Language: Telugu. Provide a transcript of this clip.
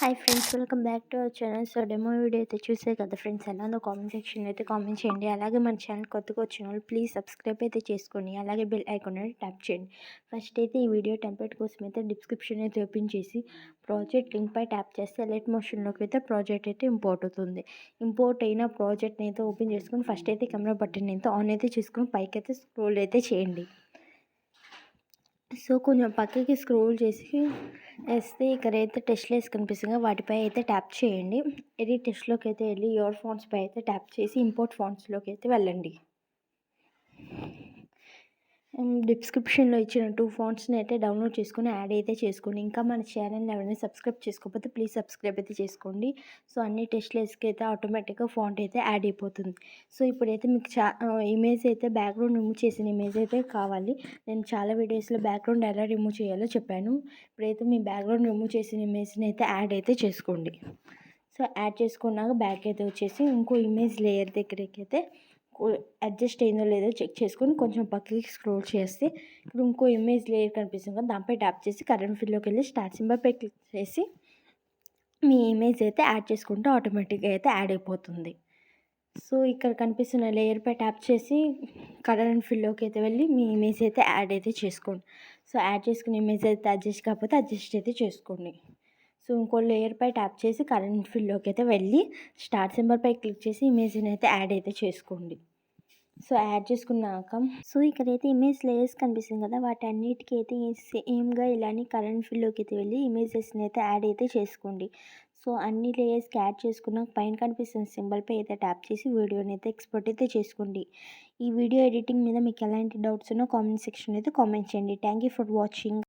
Hi friends, welcome back to our channel. So demo video అయితే చూసే కదా ఫ్రెండ్స్, ఎలా ఉందో కామెంట్ సెక్షన్ అయితే కామెంట్ చేయండి. అలాగే మన ఛానల్ కొత్తగా వచ్చిన వాళ్ళు ప్లీజ్ సబ్స్క్రైబ్ అయితే చేసుకోండి. అలాగే బెల్ ఐకాన్ అయితే ట్యాప్ చేయండి. ఫస్ట్ అయితే ఈ వీడియో టెంప్లెట్ కోసం అయితే డిస్క్రిప్షన్ అయితే ఓపెన్ చేసి ప్రాజెక్ట్ లింక్ పై ట్యాప్ చేస్తే ఎలర్ట్ మోషన్లోకి అయితే ప్రాజెక్ట్ అయితే ఇంపోర్ట్ అవుతుంది. ఇంపోర్ట్ అయిన ప్రాజెక్ట్ని అయితే ఓపెన్ చేసుకొని ఫస్ట్ అయితే కెమెరా బటన్ అయితే ఆన్ అయితే చేసుకొని పైకి అయితే స్క్రోల్ అయితే చేయండి. సో కొంచెం పక్కకి స్క్రోల్ చేసి వేస్తే ఇక్కడైతే టెస్ట్ లెస్ కనిపిస్తుంది, వాటిపై అయితే ట్యాప్ చేయండి. ఎడిట్ టెస్ట్లోకి అయితే వెళ్ళి యువర్ ఫాంట్స్ పై అయితే ట్యాప్ చేసి ఇంపోర్ట్ ఫాంట్స్లోకి అయితే వెళ్ళండి. డిస్క్రిప్షన్లో ఇచ్చిన 2 ఫాంట్స్ని అయితే డౌన్లోడ్ చేసుకొని యాడ్ అయితే చేసుకోండి. ఇంకా మన ఛానల్ని ఎవరైనా సబ్స్క్రైబ్ చేసుకోకపోతే ప్లీజ్ సబ్స్క్రైబ్ అయితే చేసుకోండి. సో అన్ని టెస్ట్ లెస్కి అయితే ఆటోమేటిక్గా ఫాంట్ అయితే యాడ్ అయిపోతుంది. సో ఇప్పుడైతే మీకు ఇమేజ్ అయితే బ్యాక్గ్రౌండ్ రిమూవ్ చేసిన ఇమేజ్ అయితే కావాలి. నేను చాలా వీడియోస్లో బ్యాక్గ్రౌండ్ ఎలా రిమూవ్ చేయాలో చెప్పాను. ఇప్పుడైతే మీ బ్యాక్గ్రౌండ్ రిమూవ్ చేసిన ఇమేజ్ని అయితే యాడ్ అయితే చేసుకోండి. సో యాడ్ చేసుకున్నాక బ్యాక్ అయితే వచ్చేసి ఇంకో ఇమేజ్ లేయర్ దగ్గరికి అయితే అడ్జస్ట్ అయిందో లేదో చెక్ చేసుకొని కొంచెం పక్కకి స్క్రోల్ చేస్తే ఇప్పుడు ఇంకో ఇమేజ్ లేయర్ కనిపిస్తుంది కదా, దానిపై ట్యాప్ చేసి కరెంట్ ఫిల్లోకి వెళ్ళి స్టార్ట్ సింబల్పై క్లిక్ చేసి మీ ఇమేజ్ అయితే యాడ్ చేసుకుంటే ఆటోమేటిక్గా అయితే యాడ్ అయిపోతుంది. సో ఇక్కడ కనిపిస్తున్న లేయర్పై ట్యాప్ చేసి కరెంట్ ఫిల్లోకి అయితే వెళ్ళి మీ ఇమేజ్ అయితే యాడ్ అయితే చేసుకోండి. సో యాడ్ చేసుకున్న ఇమేజ్ అయితే అడ్జస్ట్ కాకపోతే అడ్జస్ట్ అయితే చేసుకోండి. సో ఇంకో లేయర్పై ట్యాప్ చేసి కరెంట్ ఫిల్లోకి అయితే వెళ్ళి స్టార్ట్ సింబల్పై క్లిక్ చేసి ఇమేజ్ని అయితే యాడ్ అయితే చేసుకోండి. సో యాడ్ చేసుకున్నాక సో ఇక్కడైతే ఇమేజ్ లేయర్స్ కనిపిస్తుంది కదా, వాటి అన్నిటికీ అయితే సేమ్గా ఇలానే కరెంట్ ఫిల్లోకి అయితే వెళ్ళి ఇమేజెస్ని అయితే యాడ్ అయితే చేసుకోండి. సో అన్ని లేయర్స్కి యాడ్ చేసుకున్నాక పైన కనిపిస్తున్న సింబల్పై అయితే ట్యాప్ చేసి వీడియోని అయితే ఎక్స్పోర్ట్ అయితే చేసుకోండి. ఈ వీడియో ఎడిటింగ్ మీద మీకు ఎలాంటి డౌట్స్ ఉన్నా కామెంట్ సెక్షన్ అయితే కామెంట్ చేయండి. Thank you for watching.